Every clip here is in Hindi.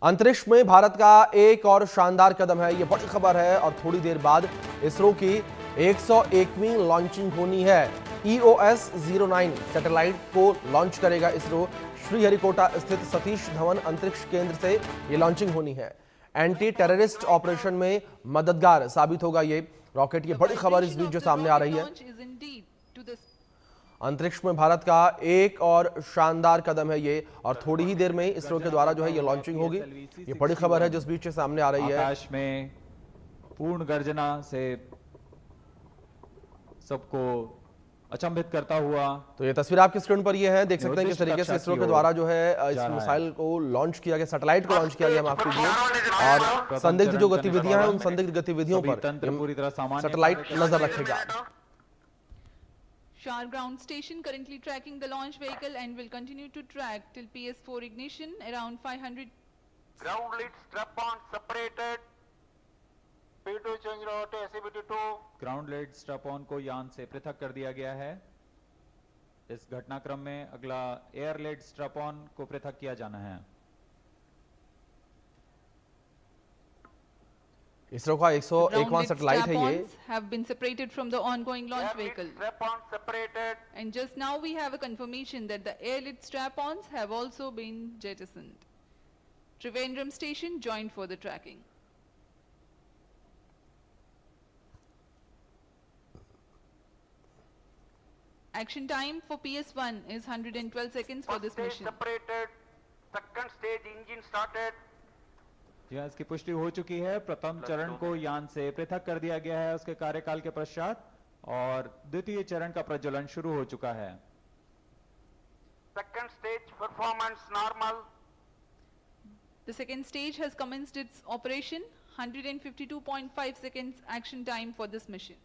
अंतरिक्ष में भारत का एक और शानदार कदम है, ये बड़ी खबर है और थोड़ी देर बाद इसरो की 101वीं लॉन्चिंग होनी है। EOS 09 सैटेलाइट को लॉन्च करेगा इसरो। श्रीहरिकोटा स्थित सतीश धवन अंतरिक्ष केंद्र से ये लॉन्चिंग होनी है। एंटी टेररिस्ट ऑपरेशन में मददगार साबित होगा ये रॉकेट। ये बड़ी खबर इस बीच जो सामने आ रही है। अंतरिक्ष में भारत का एक और शानदार कदम है ये, और थोड़ी ही देर में इसरो के द्वारा जो है ये लॉन्चिंग होगी। ये बड़ी खबर है जिस बीच से सामने आ रही है। आकाश में पूर्ण गर्जना से सबको अचंभित करता हुआ। तो ये तस्वीर आपकी स्क्रीन पर ये है, देख सकते हैं किस तरीके से इसरो के द्वारा जो है इस मिसाइल को लॉन्च किया गया, सैटेलाइट को लॉन्च किया गया, माफ कीजिए। और संदिग्ध जो गतिविधियां हैं उन संदिग्ध गतिविधियों पर पूरी तरह सामान्य सैटेलाइट नजर रखेगा। Shar ground station currently tracking the launch vehicle and will continue to track till PS4 ignition around 500. Ground lead strap on separated. P2 change route SCBT2. Ground lead strap on को यान से पृथक कर दिया गया है। इस घटनाक्रम में अगला एयर लेड स्ट्रैप ऑन को पृथक किया जाना है। इसरो का 101वां सैटेलाइट है ये। Have been separated from the ongoing launch vehicle. Strap on separated. And just now we have a confirmation that the air-lid strap-ons have also been jettisoned. Trivandrum station joined for the tracking. Action time for PS1 is 112 seconds for this First stage mission. separated. Second stage engine started. यह इसकी पुष्टि हो चुकी है। प्रथम चरण को यान से पृथक कर दिया गया है उसके कार्यकाल के पश्चात, और द्वितीय चरण का प्रज्वलन शुरू हो चुका है। Second stage performance normal. The second stage has commenced its operation. 152.5 seconds action time for this mission.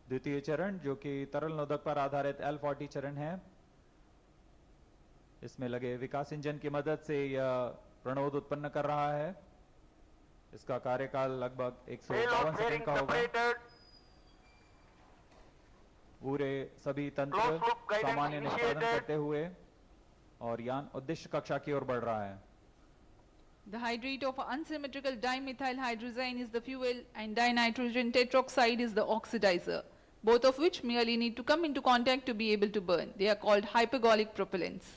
द्वितीय चरण जो कि तरल नोदक पर आधारित L40 चरण है, इसमें लगे विकास इंजन की मदद से यह प्रणोद उत्पन्न कर रहा है। इसका कार्यकाल लगभग 152 सेकंड का होगा। पूरे सभी तंत्र सामान्य निष्पादन करते हुए और यान उद्देश्य कक्षा की ओर बढ़ रहा है। The hydrate of unsymmetrical dimethyl hydrazine is the fuel and dinitrogen tetroxide is the oxidizer, both of which merely need to come into contact to be able to burn. They are called hypergolic propellants.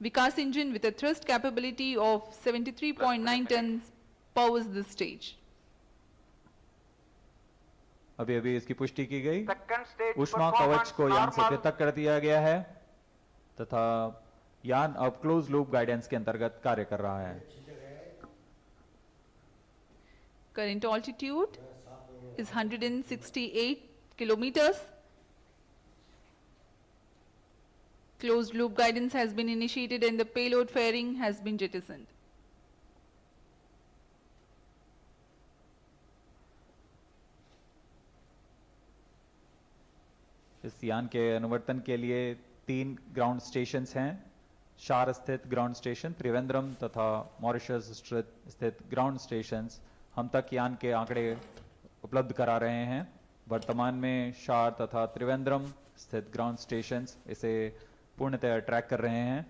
Vikas engine with a thrust capability of 73.9 tons powers this stage. अभी इसकी पुष्टि की गई। Second stage ऊष्मा performance कवच को यान से normal. पृथक कर दिया गया है तथा यान अब क्लोज लूप गाइडेंस के अंतर्गत कार्य कर रहा है। Current altitude is 168 kilometers. Closed loop guidance has been initiated and the payload fairing has been jettisoned. इस यान के अनुवर्तन के लिए 3 ग्राउंड स्टेशंस हैं। शार स्थित ग्राउंड स्टेशन, त्रिवेंद्रम तथा मॉरिशस स्थित ग्राउंड स्टेशंस हम तक यान के आंकड़े उपलब्ध करा रहे हैं। वर्तमान में शार तथा त्रिवेंद्रम स्थित ग्राउंड स्टेशंस इसे पूर्णतः ट्रैक कर रहे हैं।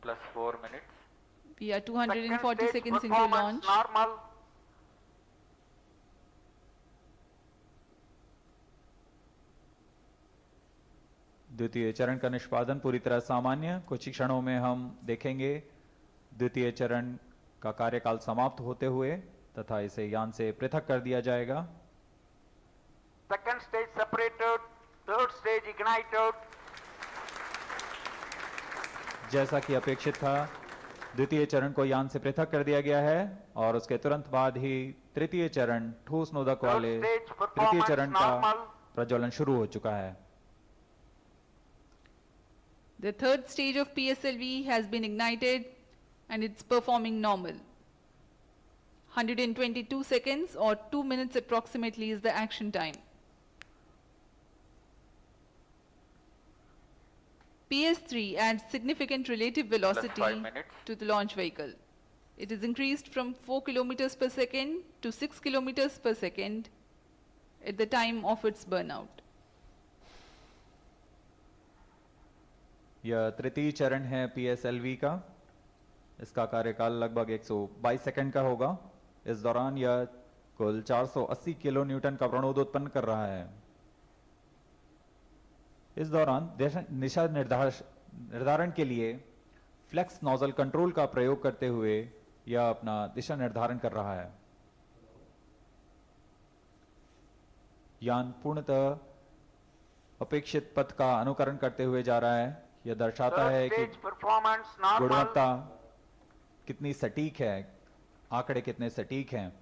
+4 minutes. We are 240 Second stage seconds into performance launch. normal. द्वितीय चरण का निष्पादन पूरी तरह सामान्य। कुछ ही क्षणों में हम देखेंगे द्वितीय चरण का कार्यकाल समाप्त होते हुए तथा इसे यान से पृथक कर दिया जाएगा। Second stage separated. Third stage ignited. जैसा कि अपेक्षित था, द्वितीय चरण को यान से पृथक कर दिया गया है और उसके तुरंत बाद ही तृतीय चरण ठोस नोदक वाले तृतीय चरण का प्रज्वलन शुरू हो चुका है। The third stage of PSLV has been ignited and it's performing normal. 122 seconds or 2 minutes approximately is the action time. PS3 adds significant relative velocity 5 minutes. to the launch vehicle. It is increased from 4 kilometers per second to 6 kilometers per second at the time of its burnout. यह तृतीय चरण है PSLV का। इसका कार्यकाल लगभग 122 सेकंड का होगा। इस दौरान यह कुल 480 किलो न्यूटन का प्रणोद उत्पन्न कर रहा है। इस दौरान दिशा निर्धारण के लिए फ्लेक्स नोजल कंट्रोल का प्रयोग करते हुए यह अपना दिशा निर्धारण कर रहा है। यान पूर्णतः अपेक्षित पथ का अनुकरण करते हुए जा रहा है। यह दर्शाता है कि Stage performance normal. गुणवत्ता कितनी सटीक है, आंकड़े कितने सटीक हैं।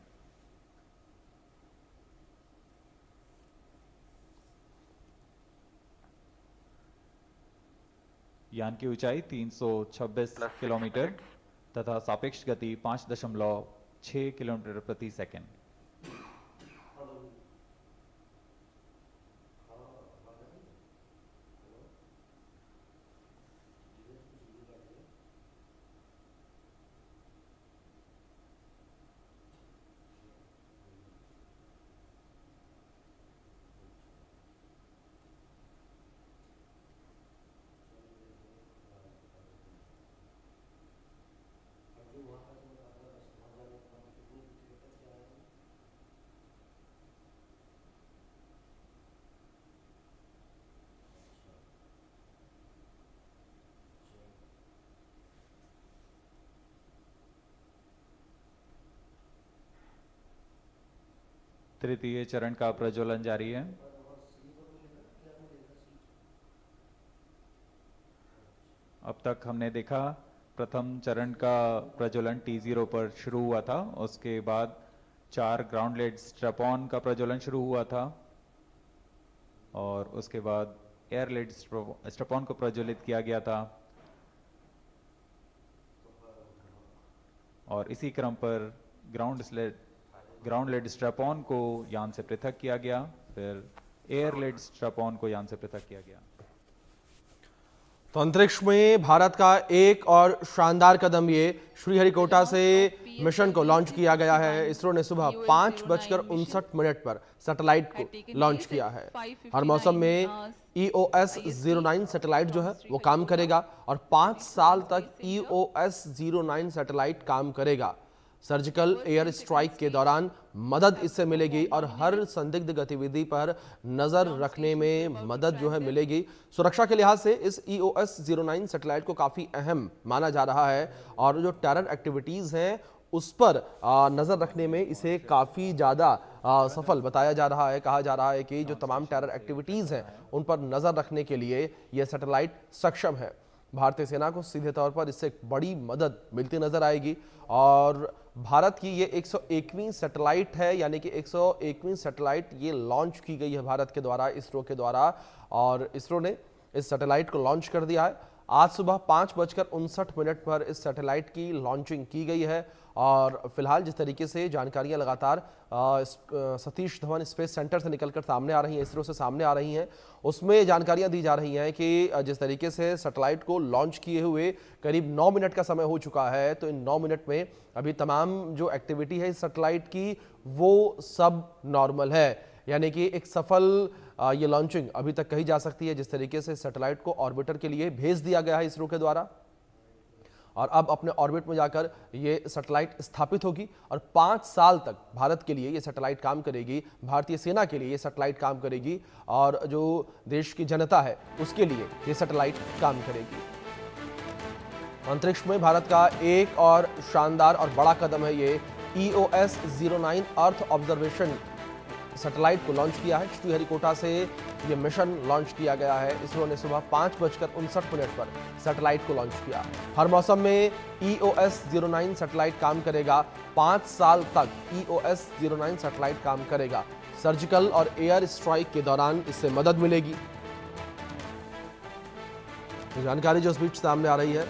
यान की ऊंचाई 326 किलोमीटर तथा सापेक्ष गति 5.6 किलोमीटर प्रति सेकंड। तृतीय चरण का प्रज्वलन जारी है। अब तक हमने देखा प्रथम चरण का प्रज्वलन T0 पर शुरू हुआ था, उसके बाद 4 ग्राउंड लेड स्ट्रैप-ऑन का प्रज्वलन शुरू हुआ था और उसके बाद एयर लेड स्ट्रैप-ऑन को प्रज्वलित किया गया था और इसी क्रम पर ग्राउंड लेड स्ट्रैप-ऑन को यान से पृथक किया गया, फिर एयर लेड स्ट्रैप-ऑन को यान से पृथक किया गया। तो अंतरिक्ष में भारत का एक और शानदार कदम, ये श्रीहरिकोटा से मिशन को लॉन्च किया गया है। इसरो ने सुबह 5:59 पर सैटेलाइट को लॉन्च किया है। हर मौसम में EOS-09 सैटेलाइट जो है वो काम करेगा और 5 साल तक EOS-09 सैटेलाइट काम करेगा। सर्जिकल एयर स्ट्राइक के दौरान मदद इससे मिलेगी और हर संदिग्ध गतिविधि पर नजर रखने में मदद जो है मिलेगी। सुरक्षा के लिहाज से इस EOS-09 सैटेलाइट को काफी अहम माना जा रहा है और जो टेरर एक्टिविटीज हैं उस पर नजर रखने में इसे काफी ज्यादा सफल बताया जा रहा है। कहा जा रहा है कि जो तमाम टेरर एक्टिविटीज हैं उन पर नजर रखने के लिए यह सैटेलाइट सक्षम है। भारतीय सेना को सीधे तौर पर इससे बड़ी मदद मिलती नजर आएगी और भारत की ये 101वीं सैटेलाइट है, यानी कि 101वीं सैटेलाइट ये लॉन्च की गई है भारत के द्वारा, इसरो के द्वारा, और इसरो ने इस सैटेलाइट को लॉन्च कर दिया है। आज सुबह 5:59 पर इस सैटेलाइट की लॉन्चिंग की गई है और फिलहाल जिस तरीके से जानकारियां लगातार सतीश धवन स्पेस सेंटर से निकलकर सामने आ रही हैं, इसरो से सामने आ रही हैं, उसमें जानकारियां दी जा रही हैं कि जिस तरीके से सैटेलाइट को लॉन्च किए हुए करीब 9 मिनट का समय हो चुका है, तो इन 9 मिनट में अभी तमाम जो एक्टिविटी है इस सैटेलाइट की वो सब नॉर्मल है, यानी कि एक सफल ये लॉन्चिंग अभी तक कही जा सकती है। जिस तरीके से सैटेलाइट को ऑर्बिटर के लिए भेज दिया गया है इसरो के द्वारा और अब अपने ऑर्बिट में जाकर ये सैटेलाइट स्थापित होगी और 5 साल तक भारत के लिए ये सैटेलाइट काम करेगी, भारतीय सेना के लिए ये सैटेलाइट काम करेगी और जो देश की जनता है उसके लिए ये सैटेलाइट काम करेगी। अंतरिक्ष में भारत का एक और शानदार और बड़ा कदम है ये EOS-09 अर्थ ऑब्जर्वेशन सैटेलाइट को लॉन्च किया है। श्रीहरिकोटा से ये मिशन लॉन्च किया गया है। इसरो ने सुबह 5:59 पर सैटेलाइट को लॉन्च किया। हर मौसम में EOS-09 सैटेलाइट काम करेगा, 5 साल तक EOS-09 सैटेलाइट काम करेगा। सर्जिकल और एयर स्ट्राइक के दौरान इससे मदद मिलेगी। जानकारी जो इस बीच सामने आ रही है,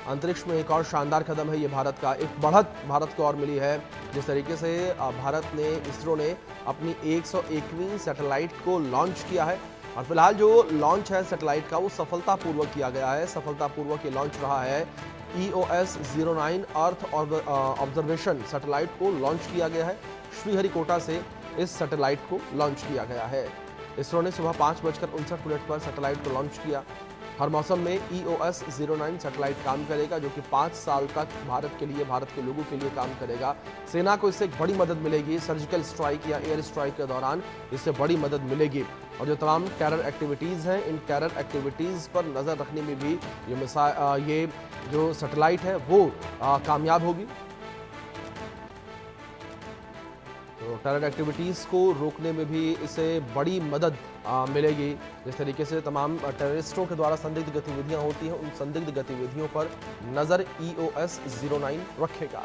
अंतरिक्ष में एक और शानदार कदम है ये भारत का, एक बढ़त भारत को और मिली है। जिस तरीके से भारत ने, इसरो ने अपनी 101वीं सैटेलाइट को लॉन्च किया है और फिलहाल जो लॉन्च है सैटेलाइट का वो सफलतापूर्वक किया गया है। सफलतापूर्वक ये लॉन्च रहा है। EOS-09 अर्थ ऑब्जर्वेशन सैटेलाइट को लॉन्च किया गया है। श्रीहरिकोटा से इस सैटेलाइट को लॉन्च किया गया है। इसरो ने सुबह 5:59 पर सैटेलाइट को लॉन्च किया हर मौसम में EOS 09 सैटेलाइट काम करेगा, जो कि 5 साल तक भारत के लिए, भारत के लोगों के लिए काम करेगा। सेना को इससे एक बड़ी मदद मिलेगी। सर्जिकल स्ट्राइक या एयर स्ट्राइक के दौरान इससे बड़ी मदद मिलेगी। और जो तमाम टेरर एक्टिविटीज़ हैं, इन टेरर एक्टिविटीज़ पर नज़र रखने में भी ये जो सैटेलाइट है वो कामयाब होगी। तो टेरर एक्टिविटीज़ को रोकने में भी इसे बड़ी मदद मिलेगी। जिस तरीके से तमाम टेररिस्टों के द्वारा संदिग्ध गतिविधियां होती हैं, उन संदिग्ध गतिविधियों पर नज़र EOS 09 रखेगा।